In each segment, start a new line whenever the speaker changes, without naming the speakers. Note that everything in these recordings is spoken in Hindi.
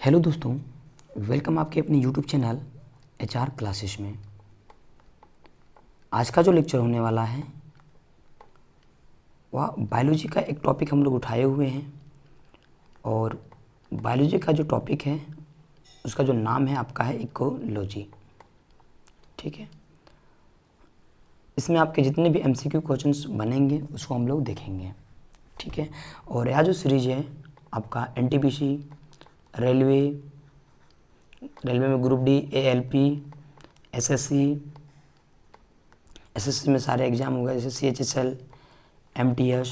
हेलो दोस्तों, वेलकम आपके अपने यूट्यूब चैनल HR क्लासेस में। आज का जो लेक्चर होने वाला है वह बायोलॉजी का एक टॉपिक हम लोग उठाए हुए हैं और बायोलॉजी का जो टॉपिक है उसका जो नाम है आपका है इकोलॉजी। ठीक है, इसमें आपके जितने भी MCQ क्वेश्चंस बनेंगे उसको हम लोग देखेंगे। ठीक है, और यह जो सीरीज़ है आपका NTPC, रेलवे में ग्रुप डी, ALP, SSC में सारे एग्ज़ाम हो गए, जैसे CHSL, MTS,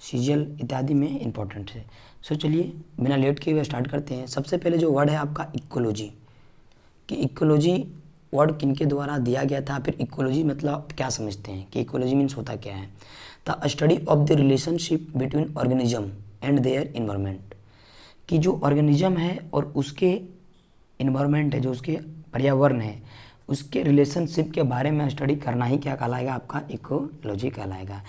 CGL इत्यादि में इम्पोर्टेंट है। सो चलिए बिना लेट किए हुए स्टार्ट करते हैं। सबसे पहले जो वर्ड है आपका इकोलॉजी, कि इकोलॉजी वर्ड किनके द्वारा दिया गया था, फिर इकोलॉजी मतलब आप क्या समझते हैं कि इकोलॉजी मीन्स होता क्या है। The study of the relationship between organism and their environment, कि जो ऑर्गेनिज्म है और उसके इन्वायरमेंट है, जो उसके पर्यावरण है, उसके रिलेशनशिप के बारे में स्टडी करना ही क्या कहलाएगा, आपका इकोलॉजी कहलाएगा।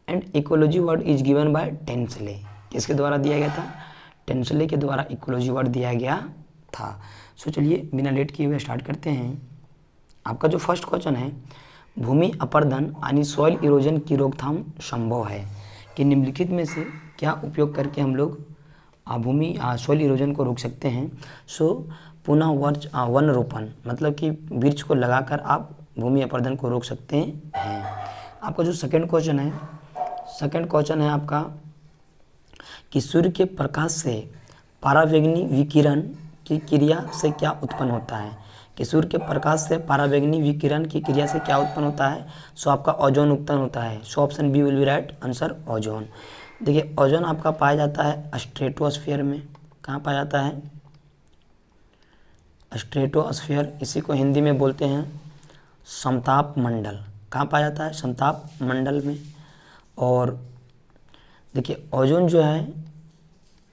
And ecology word is given by Tansley, किसके द्वारा दिया गया था, टेंसले के द्वारा इकोलॉजी वर्ड दिया गया था। सो चलिए बिना लेट किए हुए स्टार्ट करते हैं। आपका जो फर्स्ट क्वेश्चन है, भूमि अपरदन यानी सॉइल इरोजन की रोकथाम संभव है, कि निम्नलिखित में से क्या उपयोग करके हम लोग भूमि सॉइल इरोजन को रोक सकते हैं। सो पुनः वन रोपण, मतलब कि वृक्ष को लगाकर आप भूमि अपरदन को रोक सकते हैं। आपका जो सेकंड क्वेश्चन है आपका, कि सूर्य के प्रकाश से परावैंगनी विकिरण की क्रिया से क्या उत्पन्न होता है, कि सूर्य के प्रकाश से परावैंगनी विकिरण की क्रिया से क्या उत्पन्न होता है। सो आपका ओजोन उत्पन्न होता है। So option B will be right answer, ozone. देखिए ओजोन आपका पाया जाता है स्ट्रेटोस्फीयर में। कहाँ पाया जाता है, स्ट्रेटोस्फीयर, इसी को हिंदी में बोलते हैं समताप मंडल। कहाँ पाया जाता है, समताप मंडल में। और देखिए ओजोन जो है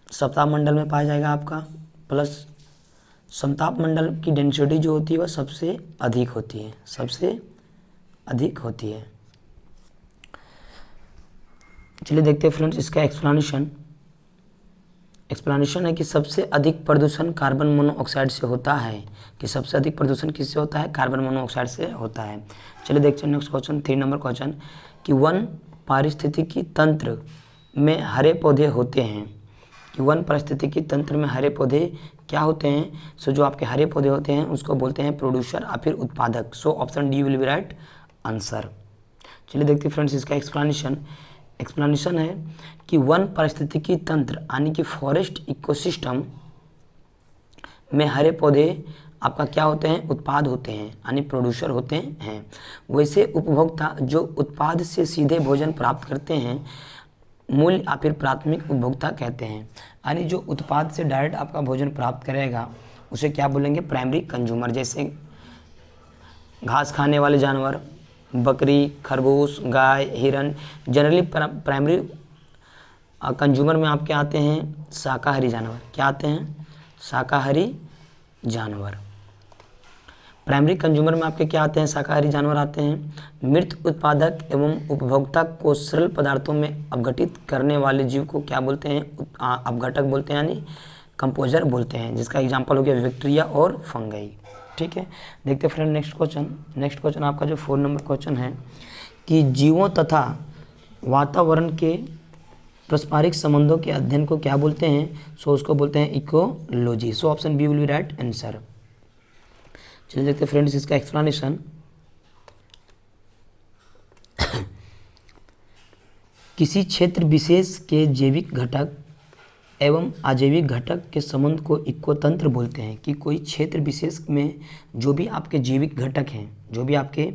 समताप मंडल में पाया जाएगा आपका, प्लस समताप मंडल की डेंसिटी जो होती है वह सबसे अधिक होती है। चलिए देखते हैं फ्रेंड्स इसका एक्सप्लेनेशन है कि सबसे अधिक प्रदूषण कार्बन मोनोऑक्साइड से होता है, कि सबसे अधिक प्रदूषण किससे होता है, कार्बन मोनोऑक्साइड से होता है। चलिए देखते हैं नेक्स्ट क्वेश्चन, 3 नंबर क्वेश्चन, कि वन पारिस्थितिकी तंत्र में हरे पौधे होते हैं, कि वन पारिस्थितिकी तंत्र में हरे पौधे क्या होते हैं। सो जो आपके हरे पौधे होते हैं उसको बोलते हैं प्रोड्यूसर या फिर उत्पादक। So option D will be right answer. चलिए देखते हैं फ्रेंड्स इसका एक्सप्लेनेशन है कि वन पारिस्थितिकी तंत्र यानी कि फॉरेस्ट इकोसिस्टम में हरे पौधे आपका क्या होते हैं, उत्पाद होते हैं, यानी प्रोड्यूसर होते हैं। वैसे उपभोक्ता जो उत्पाद से सीधे भोजन प्राप्त करते हैं मूल्य या फिर प्राथमिक उपभोक्ता कहते हैं, यानी जो उत्पाद से डायरेक्ट आपका भोजन प्राप्त करेगा उसे क्या बोलेंगे, प्राइमरी कंज्यूमर। जैसे घास खाने वाले जानवर, बकरी, खरगोश, गाय, हिरन, जनरली प्राइमरी कंज्यूमर में आपके आते हैं शाकाहारी जानवर। क्या आते हैं, शाकाहारी जानवर। प्राइमरी कंज्यूमर में आपके क्या आते हैं, शाकाहारी जानवर आते हैं। मृत उत्पादक एवं उपभोक्ता को सरल पदार्थों में अपघटित करने वाले जीव को क्या बोलते हैं, अपघटक बोलते हैं, यानी कंपोजर बोलते हैं, जिसका एग्जाम्पल हो गया बैक्टीरिया और फंगई। ठीक है, देखते फ्रेंड नेक्स्ट क्वेश्चन आपका जो 4 नंबर क्वेश्चन है, कि जीवों तथा वातावरण के पारस्परिक संबंधों के अध्ययन को क्या बोलते हैं। सो उसको बोलते हैं ecology. So option B will be right answer. चलिए देखते फ्रेंड्स इसका एक्सप्लेनेशन। किसी क्षेत्र विशेष के जैविक घटक एवं अजैविक घटक के संबंध को इकोतंत्र बोलते हैं, कि कोई क्षेत्र विशेष में जो भी आपके जैविक घटक हैं, जो भी आपके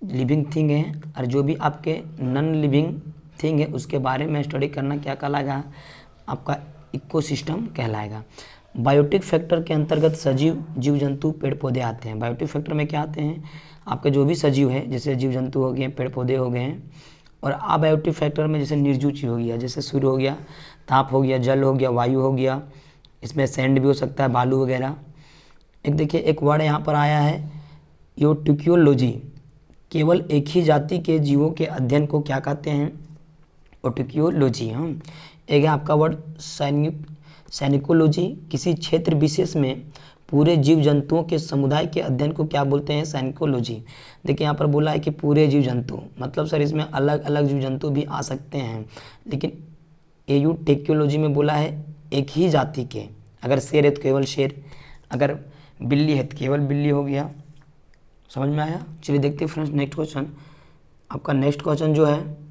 लिविंग थिंग हैं और जो भी आपके नॉन लिविंग थिंग है उसके बारे में स्टडी करना क्या कहलाएगा, आपका इकोसिस्टम कहलाएगा। बायोटिक फैक्टर के अंतर्गत सजीव, जीव जंतु, पेड़ पौधे आते हैं। बायोटिक फैक्टर में क्या आते हैं, आपके जो भी सजीव है, जैसे जीव जंतु हो गए, पेड़ पौधे हो गए हैं। और अबायोटिक फैक्टर में जैसे निर्जीव चीज हो गया, जैसे सूर्य हो गया, ताप हो गया, जल हो गया, वायु हो गया, इसमें सैंड भी हो सकता है, बालू वगैरह। एक देखिए एक वर्ड यहाँ पर आया है यूटिक्योलॉजी, केवल एक ही जाति के जीवों के अध्ययन को क्या कहते हैं, ओटिक्योलॉजी। हम एक है आपका वर्ड साइकोलॉजी किसी क्षेत्र विशेष में पूरे जीव जंतुओं के समुदाय के अध्ययन को क्या बोलते हैं? साइकोलॉजी। देखिए यहाँ पर बोला है कि पूरे जीव जंतु, मतलब सर इसमें अलग अलग जीव जंतु भी आ सकते हैं, लेकिन एयूटेक्योलॉजी में बोला है एक ही जाति के। अगर शेर है तो केवल शेर, अगर बिल्ली है तो केवल बिल्ली हो गया। समझ में आया? चलिए देखते हैं फ्रेंड्स नेक्स्ट क्वेश्चन। आपका नेक्स्ट क्वेश्चन जो है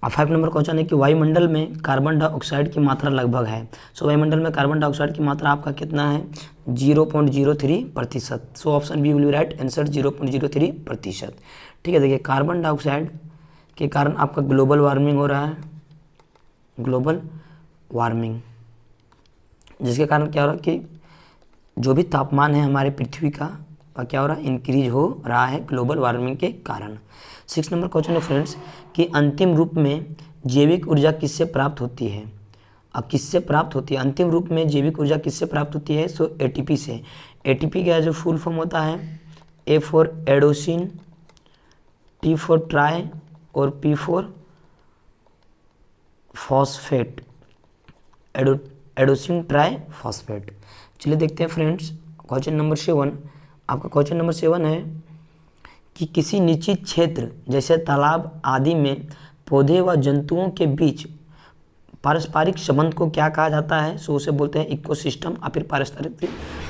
5 नंबर क्वेश्चन है कि वायुमंडल में कार्बन डाइऑक्साइड की मात्रा लगभग है। सो वायुमंडल में कार्बन डाइऑक्साइड की मात्रा आपका कितना है? 0.03%। So option B will be right answer, 0.03%। ठीक है, देखिए कार्बन डाइऑक्साइड के कारण आपका ग्लोबल वार्मिंग हो रहा है, ग्लोबल वार्मिंग, जिसके कारण क्या हो रहा है कि जो भी तापमान है हमारे पृथ्वी का वह क्या हो रहा है? इंक्रीज हो रहा है ग्लोबल वार्मिंग के कारण। 6 नंबर क्वेश्चन है फ्रेंड्स कि अंतिम रूप में जैविक ऊर्जा किससे प्राप्त होती है? अब किससे प्राप्त होती है अंतिम रूप में जैविक ऊर्जा किससे प्राप्त होती है? सो एटीपी से। एटीपी का जो फुल फॉर्म होता है A for adenosine, T for tri और P for phosphate, adenosine tri phosphate. चलिए देखते हैं फ्रेंड्स क्वेश्चन नंबर 7। आपका क्वेश्चन नंबर 7 है कि किसी निश्चित क्षेत्र जैसे तालाब आदि में पौधे व जंतुओं के बीच पारस्परिक संबंध को क्या कहा जाता है? सो उसे बोलते हैं इकोसिस्टम या फिर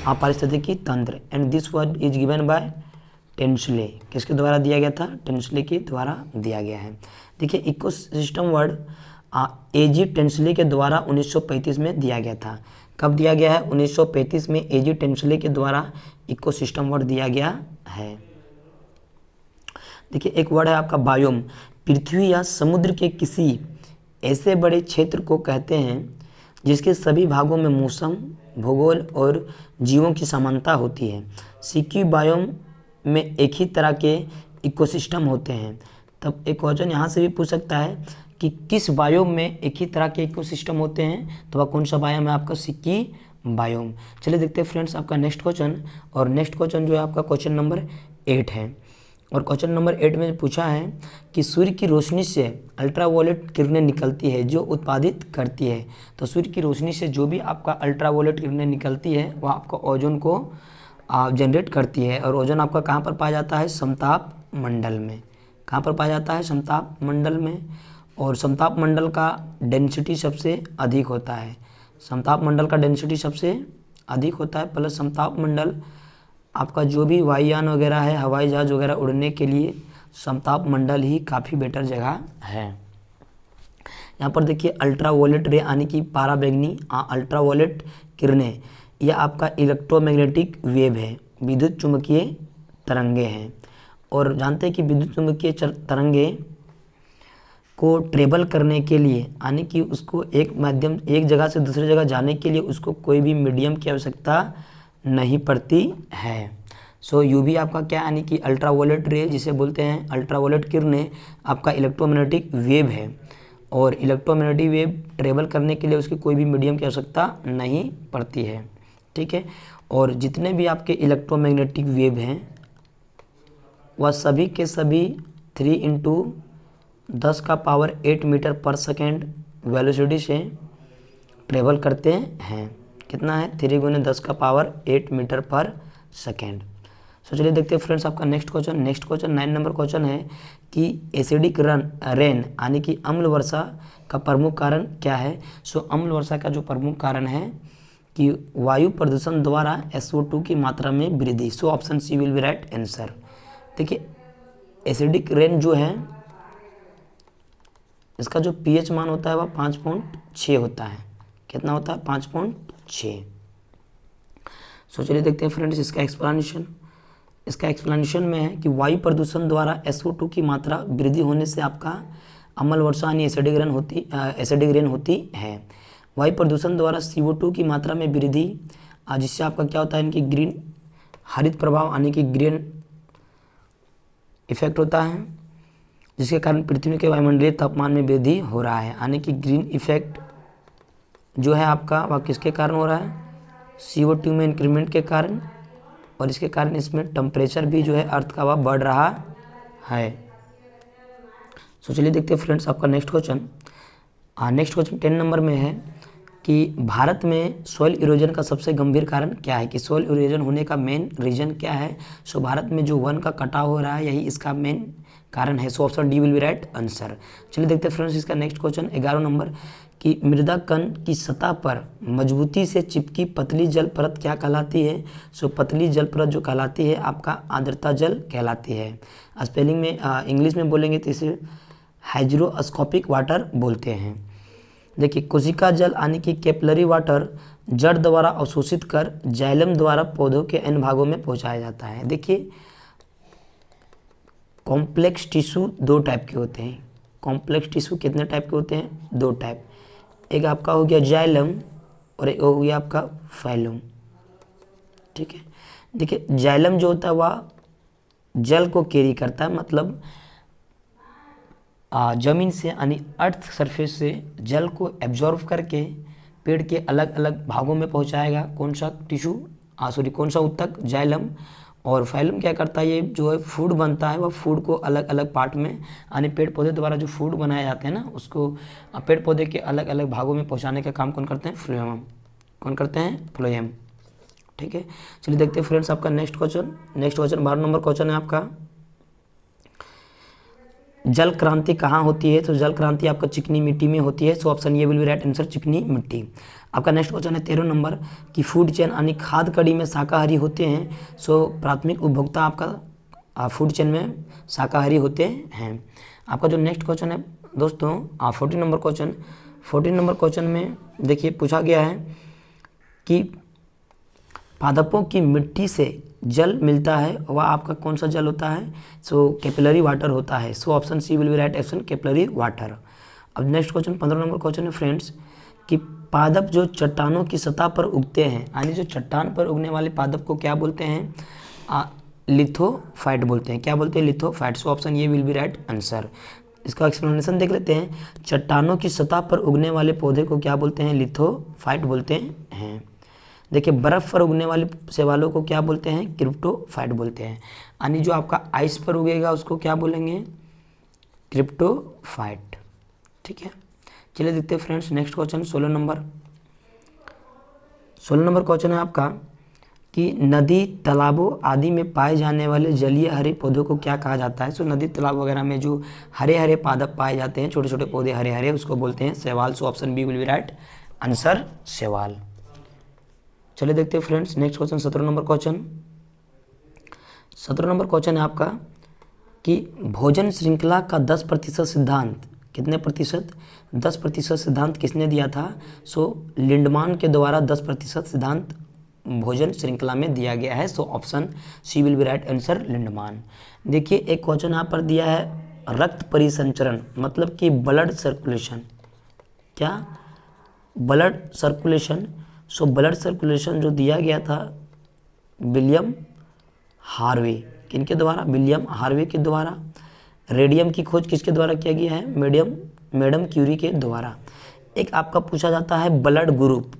पारिस्थितिकी तंत्र। And this word is given by Tansley. किसके द्वारा दिया गया था? टेंसले के द्वारा दिया गया है। देखिए इकोसिस्टम वर्ड एजी टेंसले के द्वारा 1935 में दिया गया था। कब दिया गया है? 1935 में एजी टेंसले के द्वारा इकोसिस्टम वर्ड दिया गया है। देखिए एक वर्ड है आपका बायोम। पृथ्वी या समुद्र के किसी ऐसे बड़े क्षेत्र को कहते हैं जिसके सभी भागों में मौसम, भूगोल और जीवों की समानता होती है। सिक्की बायोम में एक ही तरह के इकोसिस्टम होते हैं। तब एक क्वेश्चन यहाँ से भी पूछ सकता है कि किस बायोम में एक ही तरह के इकोसिस्टम होते हैं, तो वह कौन सा बायोम है? आपका सिक्की बायोम। चलिए देखते हैं फ्रेंड्स आपका नेक्स्ट क्वेश्चन। और नेक्स्ट क्वेश्चन जो है आपका क्वेश्चन नंबर 8 है। और क्वेश्चन नंबर 8 में पूछा है कि सूर्य की रोशनी से अल्ट्रावायलेट किरणें निकलती है जो उत्पादित करती है। तो सूर्य की रोशनी से जो भी आपका अल्ट्रावायलेट किरणें निकलती है वह आपका ओजोन को जनरेट करती है। और ओजोन आपका कहाँ पर पाया जाता है? समताप मंडल में। कहाँ पर पाया जाता है? समताप मंडल में। और समताप मंडल का डेंसिटी सबसे अधिक होता है। समताप मंडल का डेंसिटी सबसे अधिक होता है। प्लस समताप मंडल आपका जो भी वायुयान वगैरह है, हवाई जहाज वगैरह उड़ने के लिए समताप मंडल ही काफ़ी बेटर जगह है। यहाँ पर देखिए अल्ट्रावायलेट रे यानी कि पाराबैंगनी अल्ट्रावायलेट किरणें, यह आपका इलेक्ट्रोमैग्नेटिक वेव है, विद्युत चुंबकीय तरंगे हैं। और जानते हैं कि विद्युत चुंबकीय तरंगे को ट्रेवल करने के लिए यानी कि उसको एक जगह से दूसरी जगह जाने के लिए उसको कोई भी मीडियम की आवश्यकता नहीं पड़ती है। सो यूवी आपका क्या यानी कि अल्ट्रावायलेट रे जिसे बोलते हैं अल्ट्रावायलेट किरणें आपका इलेक्ट्रोमैग्नेटिक वेव है। और इलेक्ट्रोमैग्नेटिक वेव ट्रेवल करने के लिए उसकी कोई भी मीडियम की आवश्यकता नहीं पड़ती है। ठीक है, और जितने भी आपके इलेक्ट्रोमैग्नेटिक वेव हैं वह सभी के सभी 3 × 10⁸ मीटर पर सेकेंड वेलोसिटी से ट्रेवल करते हैं। कितना है? 3 × 10⁸ मीटर पर सेकेंड। सो चलिए देखते हैं फ्रेंड्स आपका next question. Next question 9 number question है कि एसिडिक रेन यानी कि अम्ल वर्षा का प्रमुख कारण क्या है? सो अम्ल वर्षा का जो प्रमुख कारण है कि वायु प्रदूषण द्वारा SO2 की मात्रा में वृद्धि। So option C will be right answer. देखिए एसिडिक रेन जो है इसका जो pH मान होता है वह 5.6 होता है। कितना होता है? 5.6। सो चलिए देखते हैं फ्रेंड्स इसका एक्सप्लेनेशन। इसका एक्सप्लेनेशन में है कि वायु प्रदूषण द्वारा SO2 की मात्रा वृद्धि होने से आपका अम्ल वर्षा यानी एसिडिक रेन होती है। वायु प्रदूषण द्वारा CO2 की मात्रा में वृद्धि जिससे आपका क्या होता है इनकी ग्रीन हरित प्रभाव यानी कि ग्रीन इफेक्ट होता है, जिसके कारण पृथ्वी के वायुमंडलीय तापमान में वृद्धि हो रहा है। यानी कि ग्रीन इफेक्ट जो है आपका वह किसके कारण हो रहा है? CO2 में इंक्रीमेंट के कारण। और इसके कारण इसमें टेम्परेचर भी जो है अर्थ का वह बढ़ रहा है। सो चलिए देखते हैं फ्रेंड्स आपका next question. Next question 10 number में है कि भारत में सॉइल इरोजन का सबसे गंभीर कारण क्या है, कि सॉइल इरोजन होने का मेन रीजन क्या है। सो भारत में जो वन का कटाव हो रहा है यही इसका मेन कारण है। So option D will be right answer. चलिए देखते हैं फ्रेंड्स इसका नेक्स्ट क्वेश्चन 11 नंबर, कि मृदा कण की सतह पर मजबूती से चिपकी पतली जल परत क्या कहलाती है। सो पतली जल परत जो कहलाती है आपका आर्द्रता जल कहलाती है। स्पेलिंग में इंग्लिश में बोलेंगे तो इसे हाइड्रोस्कोपिक वाटर बोलते हैं। देखिए कोशिका जल यानी कि कैपिलरी वाटर जड़ द्वारा अवशोषित कर जाइलम द्वारा पौधों के अन्य भागों में पहुंचाया जाता है। देखिए कॉम्प्लेक्स टिश्यू दो टाइप के होते हैं। कॉम्प्लेक्स टिश्यू कितने टाइप के होते हैं, दो टाइप। एक आपका हो गया जाइलम और एक हो गया आपका फाइलम। ठीक है, देखिए जाइलम जो होता है वह जल को कैरी करता है, मतलब जमीन से यानी अर्थ सरफेस से जल को एब्जॉर्व करके पेड़ के अलग अलग भागों में पहुंचाएगा। कौन सा टिश्यू, कौन सा ऊतक, जाइलम। और फाइलम क्या करता है, ये जो है फूड बनता है, वह फूड को अलग अलग पार्ट में यानी पेड़ पौधे द्वारा जो फूड बनाए जाते हैं ना, उसको पेड़ पौधे के अलग अलग भागों में पहुंचाने का काम कौन करते हैं, फ्लोएम। कौन करते हैं, फ्लोएम। ठीक है, चलिए देखते हैं फ्रेंड्स आपका नेक्स्ट क्वेश्चन 12 नंबर क्वेश्चन है आपका, जल क्रांति कहाँ होती है। तो जल क्रांति आपका चिकनी मिट्टी में होती है। सो ऑप्शन ये विल बी राइट आंसर, चिकनी मिट्टी। आपका नेक्स्ट क्वेश्चन है 13 नंबर, कि फूड चेन यानी खाद्य कड़ी में शाकाहारी होते हैं। सो प्राथमिक उपभोक्ता आपका फूड चेन में शाकाहारी होते हैं। आपका जो नेक्स्ट क्वेश्चन है दोस्तों 14 नंबर क्वेश्चन में देखिए पूछा गया है कि पादपों की मिट्टी से जल मिलता है, वह आपका कौन सा जल होता है। सो कैपिलरी वाटर होता है। So option C will be right option, capillary water. अब नेक्स्ट क्वेश्चन 15 नंबर क्वेश्चन है फ्रेंड्स, कि पादप जो चट्टानों की सतह पर उगते हैं यानी जो चट्टान पर उगने वाले पादप को क्या बोलते हैं, लिथोफाइट बोलते हैं। क्या बोलते हैं, लिथोफाइट। सो ऑप्शन ये विल बी राइट आंसर। इसका एक्सप्लेनेशन देख लेते हैं। चट्टानों की सतह पर उगने वाले पौधे को क्या बोलते हैं, लिथोफाइट बोलते हैं। देखिए बर्फ़ पर उगने वाले शैवालों को क्या बोलते हैं, क्रिप्टोफाइट बोलते हैं। यानी जो आपका आइस पर उगेगा उसको क्या बोलेंगे, क्रिप्टोफाइट। ठीक है, चलिए देखते हैं friends next question 16 number question है आपका, कि नदी तालाबों आदि में पाए जाने वाले जलीय हरे पौधों को क्या कहा जाता है। सो नदी तालाब वगैरह में जो हरे हरे पादप पाए जाते हैं, छोटे छोटे पौधे हरे हरे, उसको बोलते हैं शैवाल। So option B will be right answer, शैवाल। चलिए देखते हैं friends next question 17 number question है आपका, कि भोजन श्रृंखला का 10% सिद्धांत, कितने प्रतिशत, 10% सिद्धांत किसने दिया था। सो लिंडमान के द्वारा 10% सिद्धांत भोजन श्रृंखला में दिया गया है। So option C will be right answer, Lindeman. देखिए एक क्वेश्चन यहाँ पर दिया है रक्त परिसंचरण, मतलब कि ब्लड सर्कुलेशन। क्या, blood circulation. So blood circulation जो दिया गया था विलियम हार्वे, किनके द्वारा, विलियम हार्वे के द्वारा। रेडियम की खोज किसके द्वारा किया गया है, मैडम क्यूरी के द्वारा। एक आपका पूछा जाता है ब्लड ग्रुप,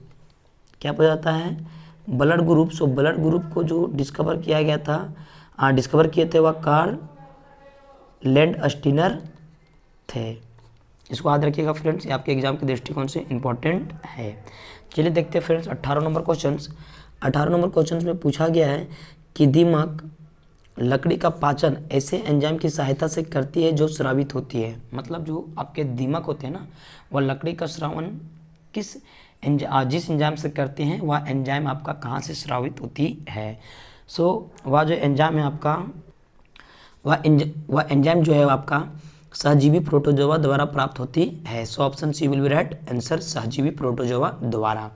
क्या पूछा जाता है, blood group. So blood group को जो डिस्कवर किया गया था, डिस्कवर किए थे वह कार्ल लैंडस्टीनर थे। इसको याद रखिएगा फ्रेंड्स, ये आपके एग्जाम के दृष्टिकोण से इंपॉर्टेंट है। चलिए देखते हैं फ्रेंड्स 18 नंबर क्वेश्चन में पूछा गया है कि दीमक लकड़ी का पाचन ऐसे एंजाइम की सहायता से करती है जो स्रावित होती है। मतलब जो आपके दीमक होते हैं ना, वह लकड़ी का श्रावण जिस एंजाइम से करते हैं, वह एंजाइम आपका कहाँ से स्रावित होती है। सो वह जो एंजाइम है आपका, वह एंजाइम जो है आपका सहजीवी प्रोटोजोआ द्वारा प्राप्त होती है। So option C will be right answer, सहजीवी प्रोटोजोआ द्वारा।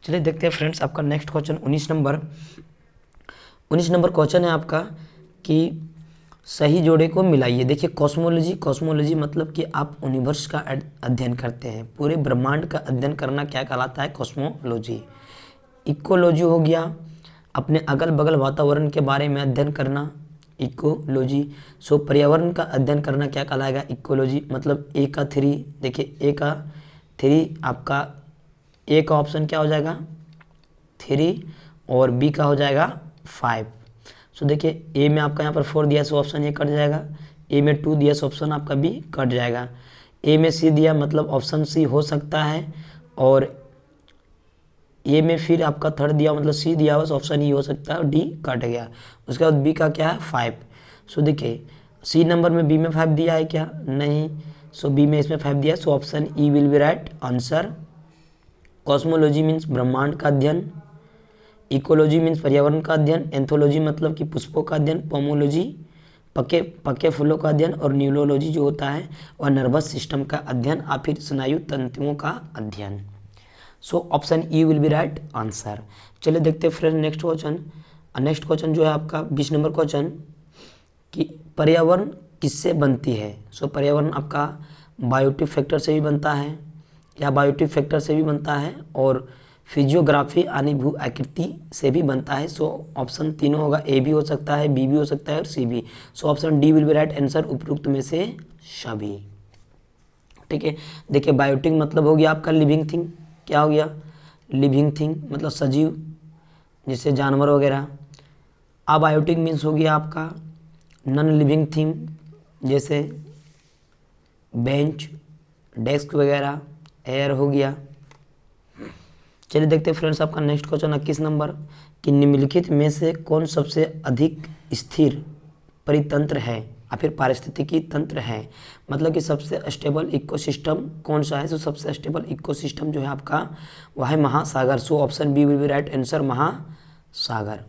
चलिए देखते हैं फ्रेंड्स आपका नेक्स्ट क्वेश्चन 19 नंबर क्वेश्चन है आपका, कि सही जोड़े को मिलाइए। देखिए कॉस्मोलॉजी मतलब कि आप यूनिवर्स का अध्ययन करते हैं, पूरे ब्रह्मांड का अध्ययन करना क्या कहलाता है, कॉस्मोलॉजी। इकोलॉजी हो गया अपने अगल बगल वातावरण के बारे में अध्ययन करना, इकोलॉजी। सो पर्यावरण का अध्ययन करना क्या कहलाएगा, इकोलॉजी। मतलब ए का 3, देखिए ए का 3 आपका, ए का ऑप्शन क्या हो जाएगा 3 और बी का हो जाएगा 5। सो देखिए ए में आपका यहाँ पर 4 दिया, सो ऑप्शन ए कट जाएगा। ए में 2 दिया, सो ऑप्शन आपका बी कट जाएगा। ए में सी दिया, मतलब ऑप्शन सी हो सकता है, और ए में फिर आपका थर्ड दिया मतलब सी दिया हुआ, ऑप्शन ई हो सकता है और डी कट गया। उसके बाद बी का क्या है 5। सो देखिए सी नंबर में बी में 5 दिया है क्या, नहीं। सो बी में इसमें 5 दिया है, so option E will be right answer. Cosmology means ब्रह्मांड का अध्ययन, इकोलॉजी मीन्स पर्यावरण का अध्ययन, एंथोलॉजी मतलब कि पुष्पों का अध्ययन, पोमोलॉजी पके पके फूलों का अध्ययन, और न्यूरोलॉजी जो होता है वह नर्वस सिस्टम का अध्ययन और फिर स्नायु तंतुओं का अध्ययन। So option E will be right answer. चलिए देखते हैं friend next question. Next question जो है आपका 20 नंबर क्वेश्चन कि पर्यावरण किससे बनती है। सो पर्यावरण आपका बायोटिक फैक्टर से भी बनता है या बायोटिक फैक्टर से भी बनता है और फिजियोग्राफी यानी भू आकृति से भी बनता है। सो ऑप्शन तीनों होगा, ए भी हो सकता है, बी भी हो सकता है और सी भी। So option D will be right answer, उपयुक्त में से सभी। ठीक है, देखिए बायोटिक मतलब हो गया आपका लिविंग थिंग। क्या हो गया, लिविंग थिंग मतलब सजीव, जैसे जानवर वगैरह। अबायोटिक मीन्स हो गया आपका नॉन लिविंग थिंग, जैसे बेंच, डेस्क वगैरह, एयर हो गया। चलिए देखते हैं फ्रेंड्स आपका नेक्स्ट क्वेश्चन 21 नंबर कि निम्नलिखित में से कौन सबसे अधिक स्थिर परितंत्र है या फिर पारिस्थितिकी तंत्र है। मतलब कि सबसे स्टेबल इकोसिस्टम कौन सा है। तो सबसे स्टेबल इकोसिस्टम जो है आपका वह है महासागर। So option B will be right answer, महासागर।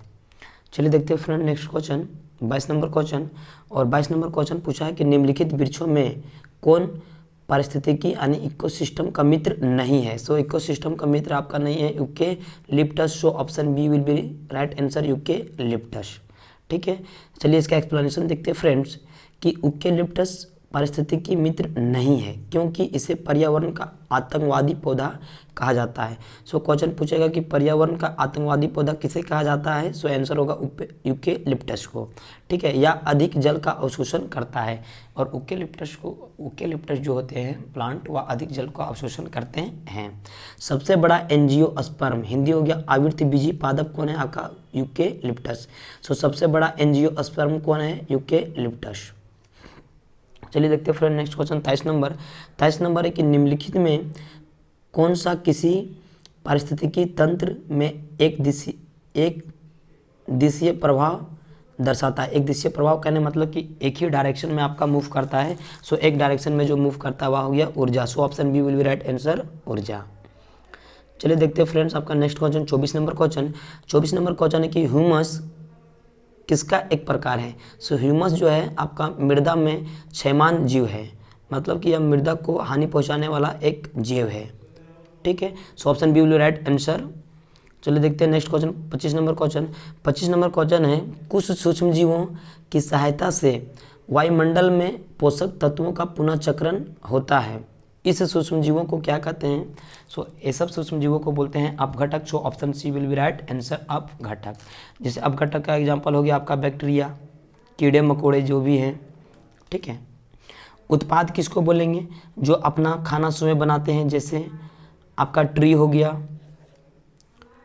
चलिए देखते हैं friend next question 22 number question. और 22 नंबर क्वेश्चन पूछा है कि निम्नलिखित वृक्षों में कौन पारिस्थितिकी यानी इकोसिस्टम का मित्र नहीं है। सो इकोसिस्टम का मित्र आपका नहीं है eucalyptus. So option B will be right answer, eucalyptus. ठीक है, चलिए इसका एक्सप्लेनेशन देखते हैं फ्रेंड्स कि यूकेलिप्टस पारिस्थितिकी मित्र नहीं है क्योंकि इसे पर्यावरण का आतंकवादी पौधा कहा जाता है। सो क्वेश्चन पूछेगा कि पर्यावरण का आतंकवादी पौधा किसे कहा जाता है। सो आंसर होगा यूकेलिप्टस को। ठीक है, या अधिक जल का अवशोषण करता है। और यूकेलिप्टस जो होते हैं प्लांट वह अधिक जल का अवशोषण करते हैं। सबसे बड़ा एंजियोस्पर्म हिंदी हो गया आवृत्तिबीजी पादप कौन है आपका, यूकेलिप्टस। सो सबसे बड़ा एंजियोस्पर्म कौन है, यूकेलिप्टस। चलिए देखते हैं फ्रेंड नेक्स्ट क्वेश्चन 23 नंबर है कि निम्नलिखित में कौन सा किसी पारिस्थितिकी तंत्र में एक दिशीय प्रभाव दर्शाता है। एक दिशीय प्रभाव कहने मतलब कि एक ही डायरेक्शन में आपका मूव करता है। सो एक डायरेक्शन में जो मूव करता है वह हो गया ऊर्जा। So option B will be right answer, ऊर्जा। चलिए देखते हैं फ्रेंड्स आपका next question 24 number question. 24 number question है कि ह्यूमस किसका एक प्रकार है। सो ह्यूमस जो है आपका मृदा में क्षयमान जीव है, मतलब कि यह मृदा को हानि पहुंचाने वाला एक जीव है। ठीक है, so option B will be right answer. चलिए देखते हैं next question 25 number question. 25 number question है कुछ सूक्ष्म जीवों की सहायता से वायुमंडल में पोषक तत्वों का पुनः चक्रण होता है। इस सूक्ष्म जीवों को क्या कहते हैं। सो ये सब सूक्ष्म जीवों को बोलते हैं अपघटक। So option C will be right answer, अपघटक। जैसे अपघटक का एग्जांपल हो गया आपका बैक्टीरिया, कीड़े मकोड़े जो भी हैं। ठीक है, उत्पाद किसको बोलेंगे, जो अपना खाना स्वयं बनाते हैं, जैसे आपका ट्री हो गया।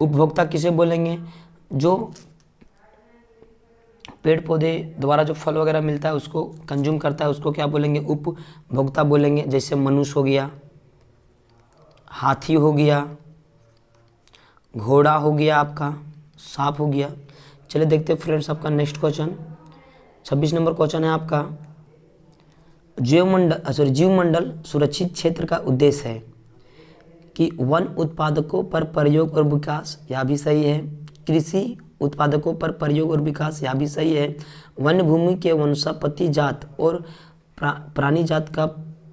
उपभोक्ता किसे बोलेंगे, जो पेड़ पौधे द्वारा जो फल वगैरह मिलता है उसको कंज्यूम करता है, उसको क्या बोलेंगे, उपभोक्ता बोलेंगे। जैसे मनुष्य हो गया, हाथी हो गया, घोड़ा हो गया, आपका सांप हो गया। चलिए देखते हैं फ्रेंड्स आपका नेक्स्ट क्वेश्चन 26 नंबर क्वेश्चन है आपका जीवमंडल सुरक्षित क्षेत्र का उद्देश्य है कि वन उत्पादकों पर प्रयोग और विकास, यह भी सही है। कृषि उत्पादकों पर प्रयोग और विकास, यह भी सही है। वन्य भूमि के वनस्पति जात और प्राणी जात का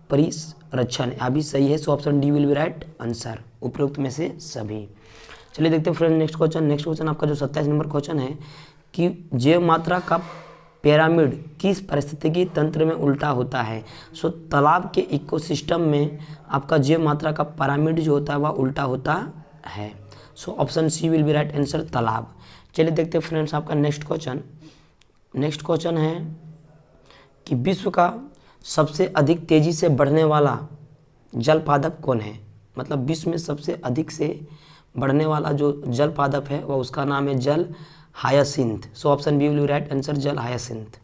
परिरक्षण, यह भी सही है। So option D will be right answer, उपरोक्त में से सभी। चलिए देखते हैं फ्रेंड नेक्स्ट क्वेश्चन आपका जो 27 नंबर क्वेश्चन है कि जैव मात्रा का पिरामिड किस पारिस्थितिकी तंत्र में उल्टा होता है। सो तालाब के इकोसिस्टम में आपका जैव मात्रा का पिरामिड जो होता है वह उल्टा होता है। So option C will be right answer, तालाब। चलिए देखते हैं फ्रेंड्स आपका नेक्स्ट क्वेश्चन है कि विश्व का सबसे अधिक तेजी से बढ़ने वाला जल पादप कौन है। मतलब विश्व में सबसे अधिक से बढ़ने वाला जो जल पादप है वह उसका नाम है जल hyacinth. So option B will be right answer, जल हायासिंथ।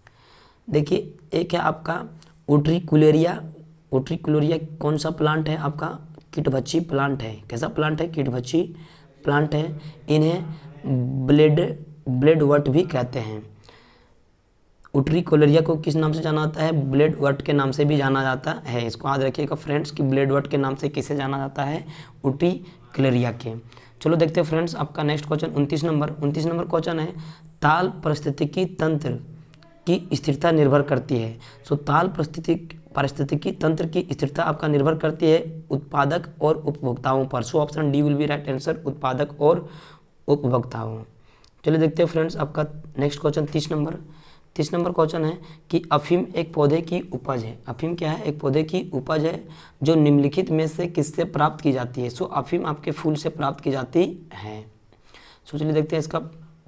देखिए एक है आपका उट्रिकुलेरिया कौन सा प्लांट है आपका, कीटभक्षी प्लांट है। कैसा प्लांट है, कीटभक्षी प्लांट है, इन्हें ब्लेडवर्ट भी कहते हैं। उट्रिकोलेरिया को किस नाम से जाना जाता है? ब्लेडवर्ट के नाम से भी जाना जाता है। इसको याद रखिएगा फ्रेंड्स कि ब्लेडवर्ट के नाम से किसे जाना जाता है? उट्रिकोलेरिया के। चलो देखते हैं फ्रेंड्स आपका नेक्स्ट क्वेश्चन 29 नंबर क्वेश्चन है, ताल पारिस्थितिकी तंत्र की स्थिरता निर्भर करती है। सो ताल पारिस्थितिकी तंत्र की स्थिरता आपका निर्भर करती है उत्पादक और उपभोक्ताओं पर। So option D will be right answer, उत्पादक और उपभोक्ताओं। चलिए देखते हैं फ्रेंड्स आपका नेक्स्ट क्वेश्चन 30 नंबर क्वेश्चन है कि अफीम एक पौधे की उपज है। अफीम क्या है? एक पौधे की उपज है जो निम्नलिखित में से किससे प्राप्त की जाती है? सो अफीम आपके फूल से प्राप्त की जाती है। सो चलिए देखते हैं इसका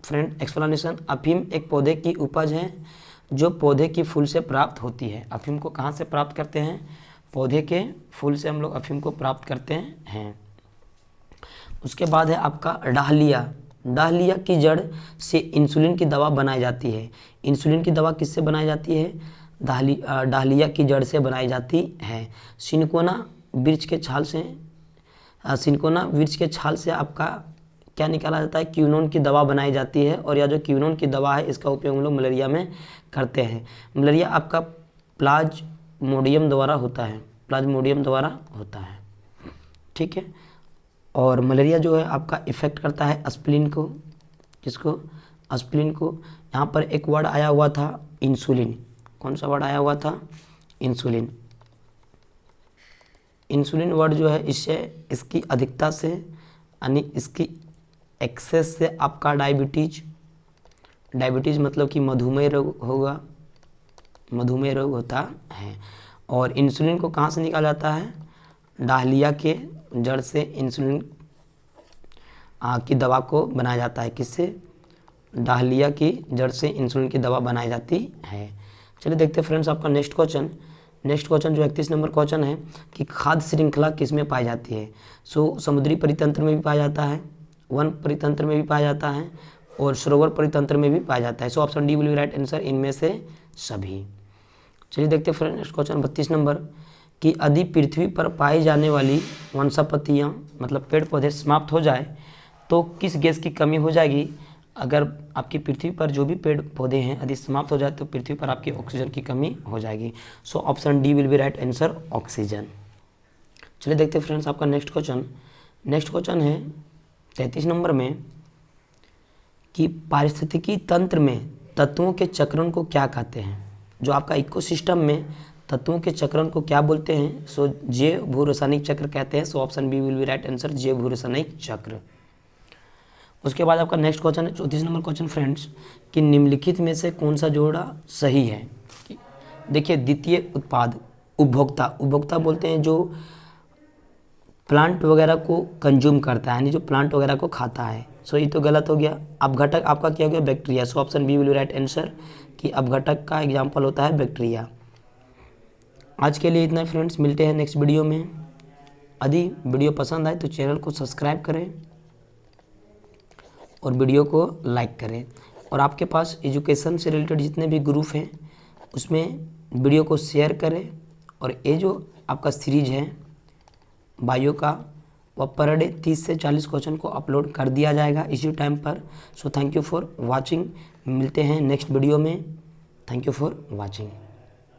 फ्रेंड एक्सप्लेनेशन। अफीम एक पौधे की उपज है जो पौधे की फूल से प्राप्त होती है। अफीम को कहाँ से प्राप्त करते हैं? पौधे के फूल से हम लोग अफीम को प्राप्त करते हैं। उसके बाद है आपका डाहलिया। डाहलिया की जड़ से इंसुलिन की दवा बनाई जाती है। इंसुलिन की दवा किससे बनाई जाती है? डाहलिया की जड़ से बनाई जाती है। सिनकोना वृक्ष के छाल से आपका क्या निकाला जाता है? क्यूनोन की दवा बनाई जाती है। और यह जो क्यूनोन की दवा है इसका उपयोग हम लोग मलेरिया में करते हैं। मलेरिया आपका प्लाज्मोडियम द्वारा होता है। ठीक है। और मलेरिया जो है आपका इफ़ेक्ट करता है स्प्लीन को। किसको? स्प्लीन को। यहाँ पर एक वर्ड आया हुआ था इंसुलिन। कौन सा वर्ड आया हुआ था? इंसुलिन। इंसुलिन वर्ड जो है इससे इसकी अधिकता से यानी इसकी एक्सेस से आपका डायबिटीज मतलब कि मधुमेह रोग होता है। और इंसुलिन को कहाँ से निकाला जाता है? डाहलिया के जड़ से इंसुलिन की दवा को बनाया जाता है। किससे? डाहलिया की जड़ से इंसुलिन की दवा बनाई जाती है। चलिए देखते हैं फ्रेंड्स आपका नेक्स्ट क्वेश्चन जो 31 नंबर क्वेश्चन है कि खाद्य श्रृंखला किस में पाई जाती है? सो समुद्री परितंत्र में भी पाया जाता है, वन परितंत्र में भी पाया जाता है और सरोवर परितंत्र में भी पाया जाता है। So option D will be right answer, इनमें से सभी। चलिए देखते हैं फ्रेंड्स नेक्स्ट क्वेश्चन 32 नंबर कि यदि पृथ्वी पर पाई जाने वाली वनस्पतियाँ मतलब पेड़ पौधे समाप्त हो जाए तो किस गैस की कमी हो जाएगी? अगर आपकी पृथ्वी पर जो भी पेड़ पौधे हैं यदि समाप्त हो जाए तो पृथ्वी पर आपकी ऑक्सीजन की कमी हो जाएगी। So option D will be right answer, oxygen. चलिए देखते हैं फ्रेंड्स आपका नेक्स्ट क्वेश्चन है 33 नंबर में कि पारिस्थितिकी तंत्र में तत्वों के चक्रण को क्या कहते हैं? जो आपका इकोसिस्टम में तत्वों के चक्रण को क्या बोलते हैं? सो जैव भू रासायनिक चक्र कहते हैं। So option B will be right answer, जैव भू रासायनिक चक्र। उसके बाद आपका नेक्स्ट क्वेश्चन है 34 नंबर क्वेश्चन फ्रेंड्स कि निम्नलिखित में से कौन सा जोड़ा सही है? देखिए द्वितीय उत्पाद उपभोक्ता बोलते हैं जो प्लांट वगैरह को कंज्यूम करता है यानी जो प्लांट वगैरह को खाता है। सो ये तो गलत हो गया। अपघटक आपका क्या हो गया? Bacteria. So option B will be right answer कि अपघटक का एग्जाम्पल होता है बैक्टीरिया। आज के लिए इतना फ्रेंड्स, मिलते हैं नेक्स्ट वीडियो में। यदि वीडियो पसंद आए तो चैनल को सब्सक्राइब करें और वीडियो को लाइक करें। और आपके पास एजुकेशन से रिलेटेड जितने भी ग्रुप हैं उसमें वीडियो को शेयर करें। और ये जो आपका सीरीज है बायो का वह पर डे 30 से 40 क्वेश्चन को अपलोड कर दिया जाएगा इसी टाइम पर। So thank you for watching. मिलते हैं नेक्स्ट वीडियो में। Thank you for watching.